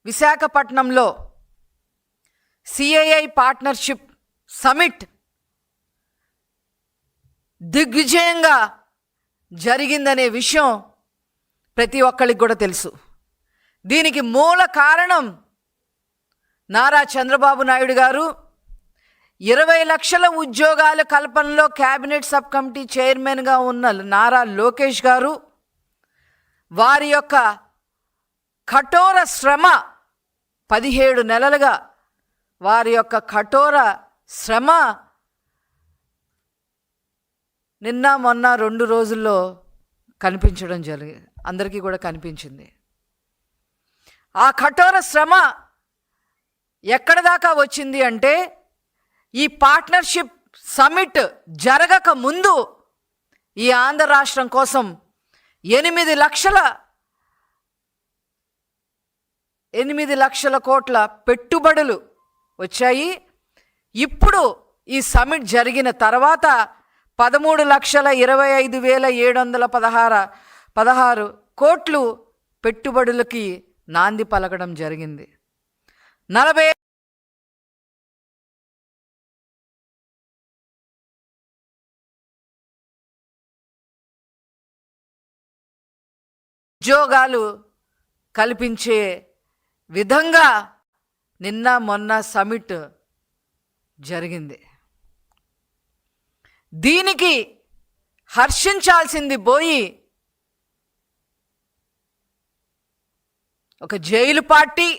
విశాఖపట్నంలో CII partnership summit దిగ్విజయంగా జరిగిందనే విషయం ప్రతి ఒక్కరికి కూడా తెలుసు. దీనికి మూల కారణం నారా చంద్రబాబు నాయుడు గారు 20 లక్షల ఉద్యోగాల కల్పనలో క్యాబినెట్ సబ్ కమిటీ చైర్మన్గా ఉన్న నారా లోకేష్ గారు వారి యొక్క కఠోర శ్రమ 17 నెలలుగా వారి యొక్క కఠోర శ్రమ నిన్న మొన్న 2 రోజుల్లో కనిపించడం జరిగింది, అందరికీ కూడా కనిపించింది. ఆ కఠోర శ్రమ ఎక్కడ దాకా వచ్చింది అంటే ఈ పార్ట్నర్షిప్ సమిట్ జరగక ముందు ఈ ఆంధ్ర రాష్ట్రం కోసం 8 లక్షల కోట్ల పెట్టుబడులు వచ్చాయి. ఇప్పుడు ఈ సమిట్ జరిగిన తర్వాత 13,25,716 కోట్లు పెట్టుబడులకి నాంది పలకడం జరిగింది. 40 ఉద్యోగాలు కల్పించే విధంగా నిన్న మొన్న సమిట్ జరిగింది. దీనికి హర్షించాల్సింది పోయి ఒక జైలు పార్టీ,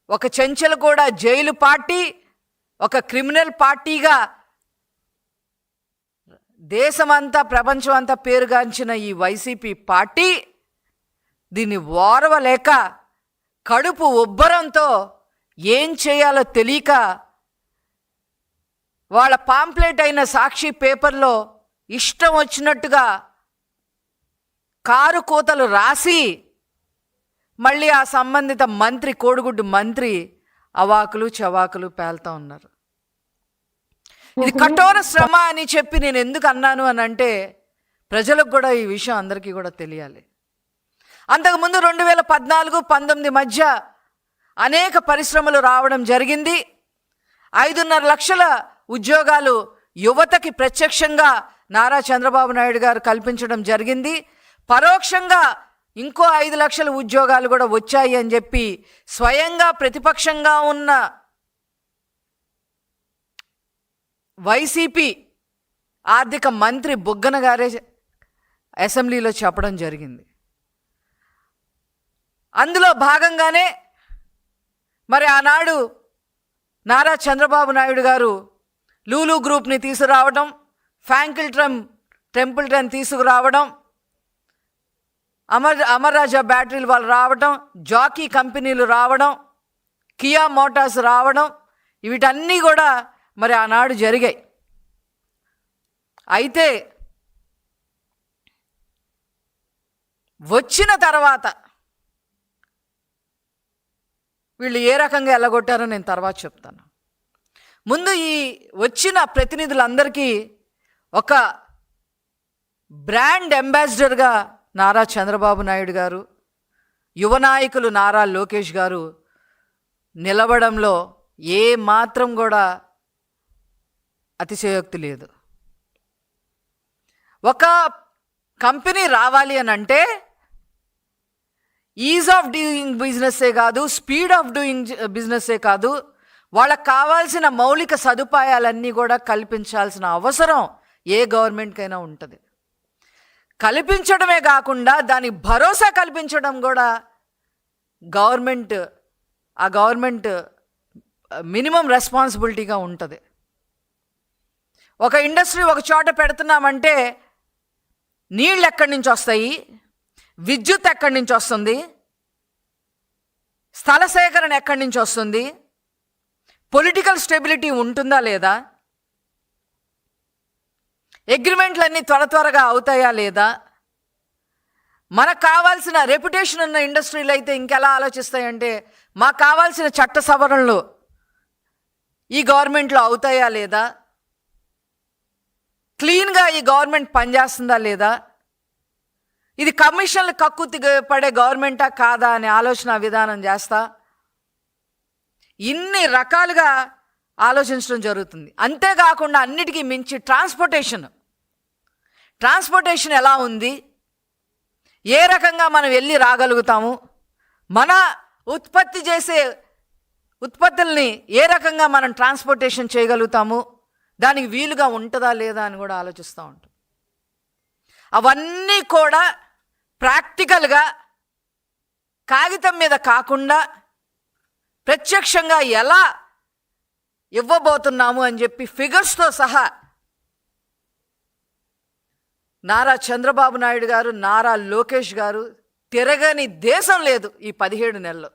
ఒక చెంచలగూడ జైలు పార్టీ, ఒక క్రిమినల్ పార్టీగా దేశమంతా ప్రపంచమంతా పేరుగాంచిన ఈ వైసీపీ పార్టీ దీన్ని ఓర్వలేక కడుపు ఉబ్బరంతో ఏం చేయాలో తెలియక వాళ్ళ పాంప్లెట్ అయిన సాక్షి పేపర్లో ఇష్టం వచ్చినట్టుగా కారు కూతలు రాసి మళ్ళీ ఆ సంబంధిత మంత్రి, కోడిగుడ్డు మంత్రి అవాకులు చవాకులు పేలుతూ ఉన్నారు. ఇది కఠోర శ్రమ అని చెప్పి నేను ఎందుకు అన్నాను అని అంటే ప్రజలకు కూడా ఈ విషయం అందరికీ కూడా తెలియాలి. అంతకుముందు 2014-19 మధ్య అనేక పరిశ్రమలు రావడం జరిగింది. 5.5 లక్షల ఉద్యోగాలు యువతకి ప్రత్యక్షంగా నారా చంద్రబాబు నాయుడు గారు కల్పించడం జరిగింది. పరోక్షంగా ఇంకో 5 లక్షల ఉద్యోగాలు కూడా వచ్చాయి అని చెప్పి స్వయంగా ప్రతిపక్షంగా ఉన్న వైసీపీ ఆర్థిక మంత్రి బుగ్గన గారే అసెంబ్లీలో చెప్పడం జరిగింది. అందులో భాగంగానే మరి ఆనాడు నారా చంద్రబాబు నాయుడు గారు లూలు గ్రూప్ని తీసుకురావడం, టెంపుల్టన్ తీసుకురావడం, అమర్ రాజా బ్యాటరీలు వాళ్ళు రావడం, జాకీ కంపెనీలు రావడం, కియా మోటార్స్ రావడం, వీటన్నీ కూడా మరి ఆనాడు జరిగాయి. అయితే వచ్చిన తర్వాత వీళ్ళు ఏ రకంగా ఎల్లగొట్టారో నేను తర్వాత చెప్తాను. ముందు ఈ వచ్చిన ప్రతినిధులందరికీ ఒక బ్రాండ్ అంబాసిడర్గా నారా చంద్రబాబు నాయుడు గారు, యువ నాయకులు నారా లోకేష్ గారు నిలవడంలో ఏ మాత్రం కూడా అతిశయోక్తి లేదు. ఒక కంపెనీ రావాలి అని అంటే ఈజ్ ఆఫ్ డూయింగ్ బిజినెస్సే కాదు, స్పీడ్ ఆఫ్ డూయింగ్ బిజినెస్సే కాదు, వాళ్ళకు కావాల్సిన మౌలిక సదుపాయాలన్నీ కూడా కల్పించాల్సిన అవసరం ఏ గవర్నమెంట్కైనా ఉంటుంది. కల్పించడమే కాకుండా దానికి భరోసా కల్పించడం కూడా గవర్నమెంట్ మినిమం రెస్పాన్సిబిలిటీగా ఉంటుంది. ఒక ఇండస్ట్రీ ఒక చోట పెడుతున్నామంటే నీళ్ళు ఎక్కడి నుంచి వస్తాయి, విద్యుత్ ఎక్కడి నుంచి వస్తుంది, స్థల సేకరణ ఎక్కడి నుంచి వస్తుంది, పొలిటికల్ స్టెబిలిటీ ఉంటుందా లేదా, అగ్రిమెంట్లన్నీ త్వరగా అవుతాయా లేదా, మనకు కావాల్సిన రెప్యుటేషన్ ఉన్న ఇండస్ట్రీలు అయితే ఇంకెలా ఆలోచిస్తాయంటే మాకు కావాల్సిన చట్ట సవరణలు ఈ గవర్నమెంట్లో అవుతాయా లేదా, క్లీన్గా ఈ గవర్నమెంట్ పనిచేస్తుందా లేదా, ఇది కమిషన్లు కక్కుర్తి పడే గవర్నమెంటా కాదా అనే ఆలోచన విధానం చేస్తా ఇన్ని రకాలుగా ఆలోచించడం జరుగుతుంది. అంతేకాకుండా అన్నిటికీ మించి ట్రాన్స్పోర్టేషన్ ఎలా ఉంది, ఏ రకంగా మనం వెళ్ళి రాగలుగుతాము, మన ఉత్పత్తి చేసే ఉత్పత్తుల్ని ఏ రకంగా మనం ట్రాన్స్పోర్టేషన్ చేయగలుగుతాము, దానికి వీలుగా ఉంటుందా లేదా అని కూడా ఆలోచిస్తూ ఉంటాం. అవన్నీ కూడా ప్రాక్టికల్గా కాగితం మీద కాకుండా ప్రత్యక్షంగా ఎలా ఇవ్వబోతున్నాము అని చెప్పి ఫిగర్స్తో సహా నారా చంద్రబాబు నాయుడు గారు, నారా లోకేష్ గారు తిరగని దేశం లేదు ఈ 17 నెలల్లో.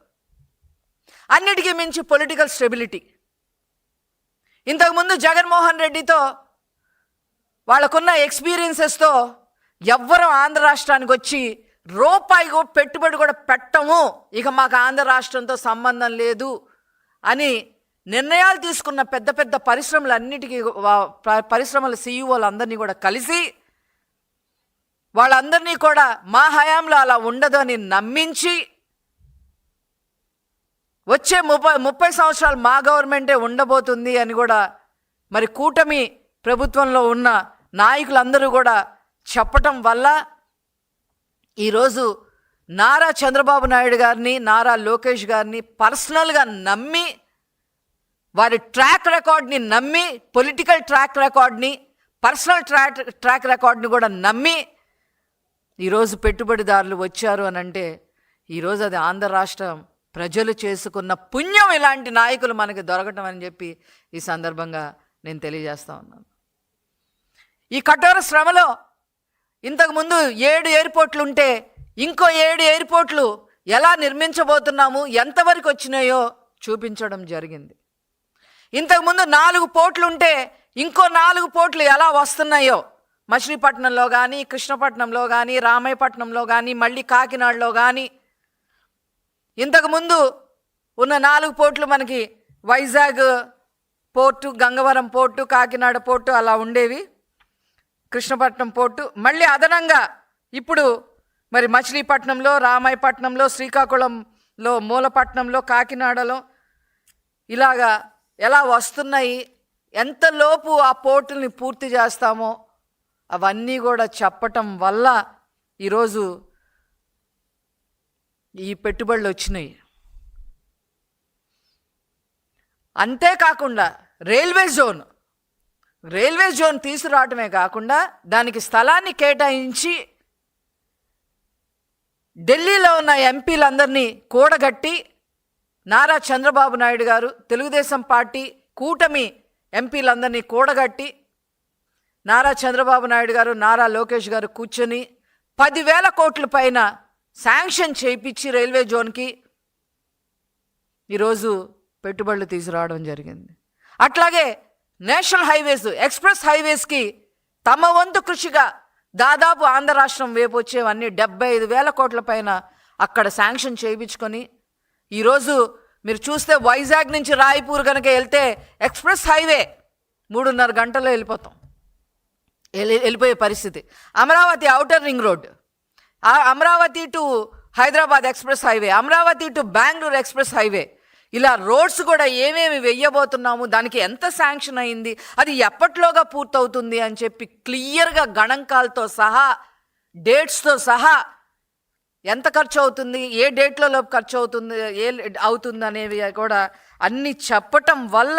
అన్నిటికీ మించి పొలిటికల్ స్టెబిలిటీ. ఇంతకుముందు జగన్మోహన్ రెడ్డితో వాళ్ళకున్న ఎక్స్పీరియన్సెస్తో ఎవ్వరూ ఆంధ్ర రాష్ట్రానికి వచ్చి రూపాయి పెట్టుబడి కూడా పెట్టము, ఇక మాకు ఆంధ్ర రాష్ట్రంతో సంబంధం లేదు అని నిర్ణయాలు తీసుకున్న పెద్ద పెద్ద పరిశ్రమల సీఈఓలు అందరినీ కూడా కలిసి వాళ్ళందరినీ కూడా మా హయాంలో అలా ఉండదు అని నమ్మించి వచ్చే 30 సంవత్సరాలు మా గవర్నమెంటే ఉండబోతుంది అని కూడా మరి కూటమి ప్రభుత్వంలో ఉన్న నాయకులందరూ కూడా చెప్పటం వల్ల ఈరోజు నారా చంద్రబాబు నాయుడు గారిని, నారా లోకేష్ గారిని పర్సనల్గా నమ్మి, వారి ట్రాక్ రికార్డ్ని నమ్మి, పొలిటికల్ ట్రాక్ రికార్డ్ని, పర్సనల్ ట్రాక్ రికార్డ్ని కూడా నమ్మి ఈరోజు పెట్టుబడిదారులు వచ్చారు అని అంటే ఈరోజు అది ఆంధ్ర రాష్ట్రం ప్రజలు చేసుకున్న పుణ్యం ఇలాంటి నాయకులు మనకి దొరకటం అని చెప్పి ఈ సందర్భంగా నేను తెలియజేస్తా ఉన్నాను. ఈ కఠోర శ్రమలో ఇంతకుముందు 7 ఎయిర్పోర్ట్లు ఉంటే ఇంకో 7 ఎయిర్పోర్ట్లు ఎలా నిర్మించబోతున్నాము, ఎంతవరకు వచ్చినాయో చూపించడం జరిగింది. ఇంతకుముందు 4 పోర్ట్లు ఉంటే ఇంకో 4 పోర్ట్లు ఎలా వస్తున్నాయో మచిలీపట్నంలో కానీ, కృష్ణపట్నంలో కానీ, రామాయపట్నంలో కానీ, మళ్ళీ కాకినాడలో కానీ, ఇంతకుముందు ఉన్న 4 పోర్ట్లు మనకి Vizag port, Gangavaram port, Kakinada port అలా ఉండేవి, కృష్ణపట్నం పోర్టు. మళ్ళీ అదనంగా ఇప్పుడు మరి మచిలీపట్నంలో, రామాయపట్నంలో, శ్రీకాకుళంలో, మూలపట్నంలో, కాకినాడలో ఇలాగా ఎలా వస్తున్నాయి, ఎంతలోపు ఆ పోర్టుల్ని పూర్తి చేస్తామో అవన్నీ కూడా చెప్పటం వల్ల ఈరోజు ఈ పెట్టుబడులు వచ్చినాయి. అంతేకాకుండా రైల్వే జోన్ తీసుకురావటమే కాకుండా దానికి స్థలాన్ని కేటాయించి ఢిల్లీలో ఉన్న ఎంపీలందరినీ కూడగట్టి నారా చంద్రబాబు నాయుడు గారు, తెలుగుదేశం పార్టీ కూటమి ఎంపీలందరినీ కూడగట్టి నారా చంద్రబాబు నాయుడు గారు, నారా లోకేష్ గారు కూర్చొని 10,000 కోట్ల పైన శాంక్షన్ చేయించి రైల్వే జోన్కి ఈరోజు పెట్టుబడులు తీసుకురావడం జరిగింది. అట్లాగే నేషనల్ హైవేస్, ఎక్స్ప్రెస్ హైవేస్కి తమ వంతు కృషిగా దాదాపు ఆంధ్ర రాష్ట్రం వైపు వచ్చేవన్నీ 75,000 కోట్ల పైన అక్కడ శాంక్షన్ చేయించుకొని ఈరోజు మీరు చూస్తే వైజాగ్ నుంచి రాయపూర్ కనుక వెళ్తే ఎక్స్ప్రెస్ హైవే 3.5 గంటల్లో వెళ్ళిపోయే పరిస్థితి. Amaravati outer ring road, Amaravati to Hyderabad express highway, Amaravati to Bengaluru express highway, ఇలా రోడ్స్ కూడా ఏమేమి వెయ్యబోతున్నాము, దానికి ఎంత శాంక్షన్ అయింది, అది ఎప్పట్లోగా పూర్తవుతుంది అని చెప్పి క్లియర్గా గణాంకాలతో సహా, డేట్స్తో సహా, ఎంత ఖర్చు అవుతుంది, ఏ డేట్లలో ఖర్చు అవుతుంది అనేవి కూడా అన్నీ చెప్పటం వల్ల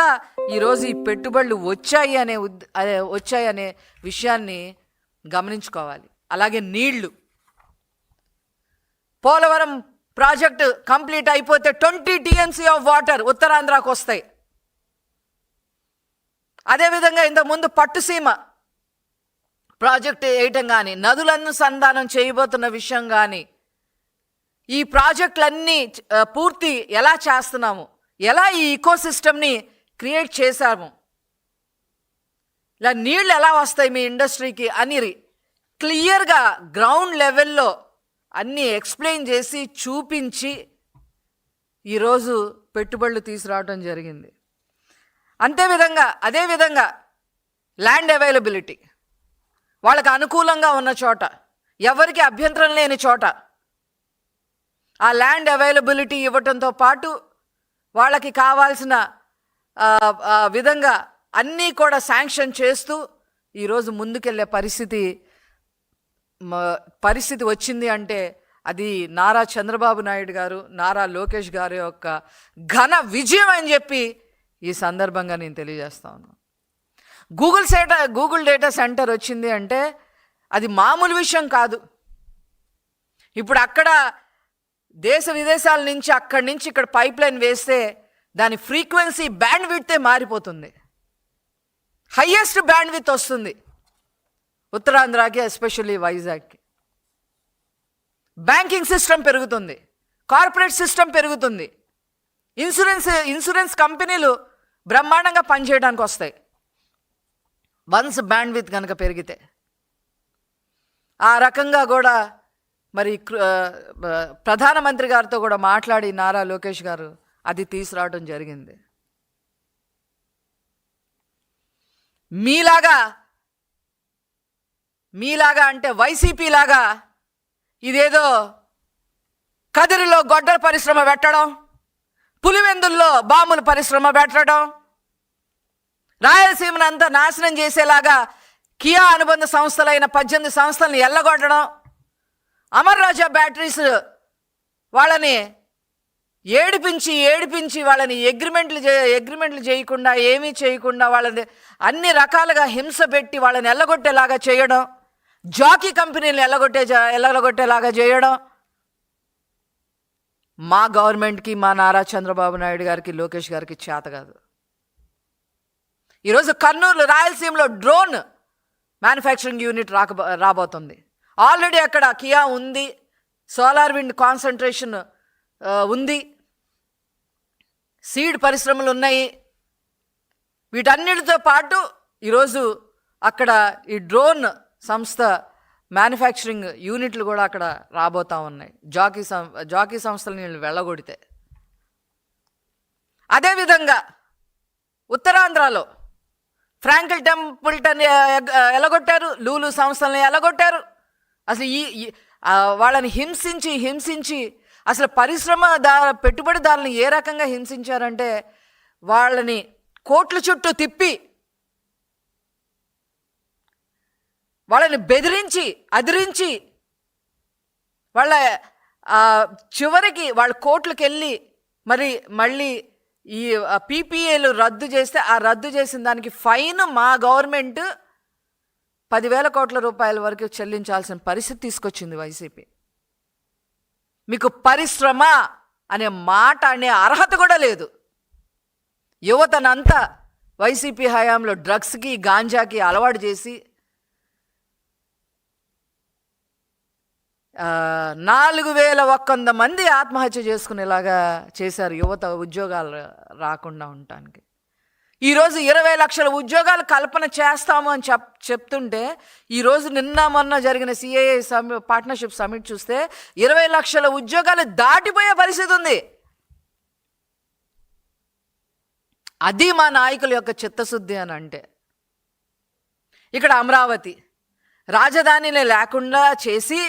ఈరోజు ఈ పెట్టుబడులు వచ్చాయనే విషయాన్ని గమనించుకోవాలి. అలాగే నీళ్లు, పోలవరం ప్రాజెక్టు కంప్లీట్ అయిపోతే 20 TMC ఆఫ్ వాటర్ ఉత్తరాంధ్రకు వస్తాయి. అదేవిధంగా ఇంతకుముందు పట్టుసీమ ప్రాజెక్టు వేయటం కానీ, నదులను సంధానం చేయబోతున్న విషయం కానీ, ఈ ప్రాజెక్టులన్నీ పూర్తి ఎలా చేస్తున్నాము, ఎలా ఈ ఈకోసిస్టమ్ని క్రియేట్ చేశాము, ఇలా నీళ్ళు ఎలా వస్తాయి మీ ఇండస్ట్రీకి అని క్లియర్గా గ్రౌండ్ లెవెల్లో అన్నీ ఎక్స్ప్లెయిన్ చేసి చూపించి ఈరోజు పెట్టుబడులు తీసుకురావడం జరిగింది. అదేవిధంగా ల్యాండ్ అవైలబిలిటీ, వాళ్ళకి అనుకూలంగా ఉన్న చోట, ఎవరికి అభ్యంతరం లేని చోట ఆ ల్యాండ్ అవైలబిలిటీ ఇవ్వటంతో పాటు వాళ్ళకి కావాల్సిన విధంగా అన్నీ కూడా శాంక్షన్ చేస్తూ ఈరోజు ముందుకెళ్ళే పరిస్థితి వచ్చింది అంటే అది నారా చంద్రబాబు నాయుడు గారు, నారా లోకేష్ గారి యొక్క ఘన విజయం అని చెప్పి ఈ సందర్భంగా నేను తెలియజేస్తా ఉన్నాను. గూగుల్ డేటా సెంటర్ వచ్చింది అంటే అది మామూలు విషయం కాదు. ఇప్పుడు అక్కడ దేశ విదేశాల నుంచి అక్కడి నుంచి ఇక్కడ పైప్ లైన్ వేస్తే దాని ఫ్రీక్వెన్సీ బ్యాండ్ విడ్తే మారిపోతుంది. హయ్యెస్ట్ బ్యాండ్ విత్ వస్తుంది ఉత్తరాంధ్రకి, ఎస్పెషల్లీ వైజాగ్కి. బ్యాంకింగ్ సిస్టమ్ పెరుగుతుంది, కార్పొరేట్ సిస్టమ్ పెరుగుతుంది, ఇన్సూరెన్స్ కంపెనీలు బ్రహ్మాండంగా పనిచేయడానికి వస్తాయి వన్స్ బ్యాండ్ విత్ కనుక పెరిగితే. ఆ రకంగా కూడా మరి ప్రధానమంత్రి గారితో కూడా మాట్లాడి నారా లోకేష్ గారు అది తీసుకురావడం జరిగింది. మీలాగా అంటే వైసీపీ లాగా ఇదేదో కదిరిలో గొడ్డల పరిశ్రమ పెట్టడం, పులివెందుల్లో బాంబుల పరిశ్రమ పెట్టడం, రాయలసీమను అంతా నాశనం చేసేలాగా కియా అనుబంధ సంస్థలైన 18 సంస్థలను ఎల్లగొట్టడం, అమర్ రాజా బ్యాటరీస్ వాళ్ళని ఏడిపించి వాళ్ళని అగ్రిమెంట్లు చేయకుండా, ఏమీ చేయకుండా వాళ్ళని అన్ని రకాలుగా హింస పెట్టి వాళ్ళని ఎల్లగొట్టేలాగా చేయడం, జాకీ కంపెనీలు ఎల్లగొట్టేలాగా చేయడం మా గవర్నమెంట్కి, మా నారా చంద్రబాబు నాయుడు గారికి, లోకేష్ గారికి చేత కాదు. ఈరోజు కర్నూలు, రాయలసీమలో డ్రోన్ మ్యానుఫ్యాక్చరింగ్ యూనిట్ రాబోతుంది. ఆల్రెడీ అక్కడ కియా ఉంది, సోలార్ విండ్ కాన్సన్ట్రేషన్ ఉంది, సీడ్ పరిశ్రమలు ఉన్నాయి. వీటన్నిటితో పాటు ఈరోజు అక్కడ ఈ డ్రోన్ సంస్థ మ్యానుఫ్యాక్చరింగ్ యూనిట్లు కూడా అక్కడ రాబోతూ ఉన్నాయి, జాకీ సంస్థలను వీళ్ళు వెళ్ళగొడితే. అదేవిధంగా ఉత్తరాంధ్రలో ఫ్రాంకిల్ టెంపుల్టన్ ఎలగొట్టారు, లూలు సంస్థలను ఎలగొట్టారు. అసలు వాళ్ళని హింసించి అసలు పెట్టుబడిదారులను ఏ రకంగా హింసించారంటే వాళ్ళని కోట్ల చుట్టూ తిప్పి వాళ్ళని బెదిరించి అదిరించి వాళ్ళ చివరికి వాళ్ళ కోర్టులకు వెళ్ళి మళ్ళీ ఈ పీపీఏలు రద్దు చేస్తే ఆ రద్దు చేసిన దానికి ఫైన్ మా గవర్నమెంట్ 10,000 కోట్ల రూపాయల వరకు చెల్లించాల్సిన పరిస్థితి తీసుకొచ్చింది వైసీపీ. మీకు పరిశ్రమ అనే మాట అనే అర్హత కూడా లేదు. యువతనంతా వైసీపీ హయాంలో డ్రగ్స్కి, గాంజాకి అలవాటు చేసి 4,100 మంది ఆత్మహత్య చేసుకునేలాగా చేశారు యువత ఉద్యోగాలు రాకుండా ఉండటానికి. ఈరోజు 20 లక్షల ఉద్యోగాలు కల్పన చేస్తాము అని చెప్తుంటే ఈరోజు నిన్న మొన్న జరిగిన సిఐఏ పార్ట్నర్షిప్ సమిట్ చూస్తే 20 లక్షల ఉద్యోగాలు దాటిపోయే పరిస్థితి ఉంది. అది మా నాయకుల యొక్క చిత్తశుద్ధి అని అంటే. ఇక్కడ అమరావతి రాజధానిని లేకుండా చేసి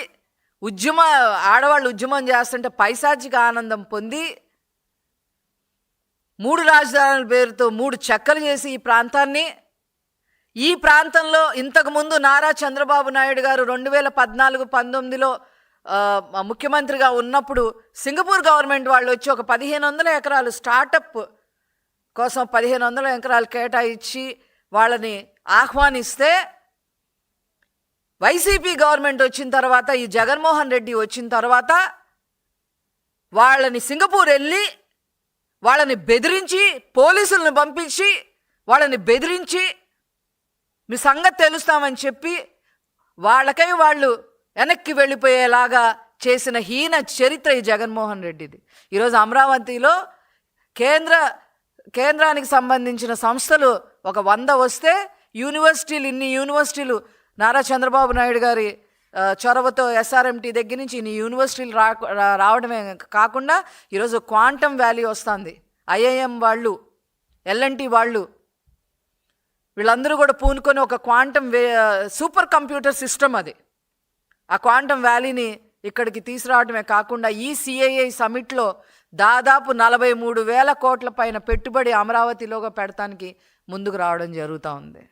ఆడవాళ్ళు ఉద్యమం చేస్తుంటే పైశాచిక ఆనందం పొంది 3 రాజధానుల పేరుతో 3 చెక్కలు చేసి ఈ ప్రాంతంలో ఇంతకుముందు నారా చంద్రబాబు నాయుడు గారు 2014-19లో ముఖ్యమంత్రిగా ఉన్నప్పుడు సింగపూర్ గవర్నమెంట్ వాళ్ళు వచ్చి ఒక 1,500 ఎకరాలు స్టార్టప్ కోసం 1,500 ఎకరాలు కేటాయించి వాళ్ళని ఆహ్వానిస్తే వైసీపీ గవర్నమెంట్ వచ్చిన తర్వాత, ఈ జగన్మోహన్ రెడ్డి వచ్చిన తర్వాత వాళ్ళని సింగపూర్ వెళ్ళి వాళ్ళని బెదిరించి, పోలీసులను పంపించి వాళ్ళని బెదిరించి మీ సంగతి తెలుస్తామని చెప్పి వాళ్ళకై వాళ్ళు వెనక్కి వెళ్ళిపోయేలాగా చేసిన హీన చరిత్ర ఈ జగన్మోహన్ రెడ్డిది. ఈరోజు అమరావతిలో కేంద్రానికి సంబంధించిన సంస్థలు ఒక 100 వస్తే ఇన్ని యూనివర్సిటీలు నారా చంద్రబాబు నాయుడు గారి చొరవతో SRMT దగ్గర నుంచి ఇన్ని యూనివర్సిటీలు రావడమే కాకుండా ఈరోజు క్వాంటమ్ వ్యాలీ వస్తుంది. IIM వాళ్ళు, LNT వాళ్ళు, వీళ్ళందరూ కూడా పూనుకొని ఒక క్వాంటమ్ సూపర్ కంప్యూటర్ సిస్టమ్ అది. ఆ క్వాంటమ్ వ్యాలీని ఇక్కడికి తీసుకురావడమే కాకుండా ఈ CII సమిట్లో దాదాపు 43,000 కోట్ల పైన పెట్టుబడి అమరావతిలోగా పెడతానికి ముందుకు రావడం జరుగుతూ ఉంది.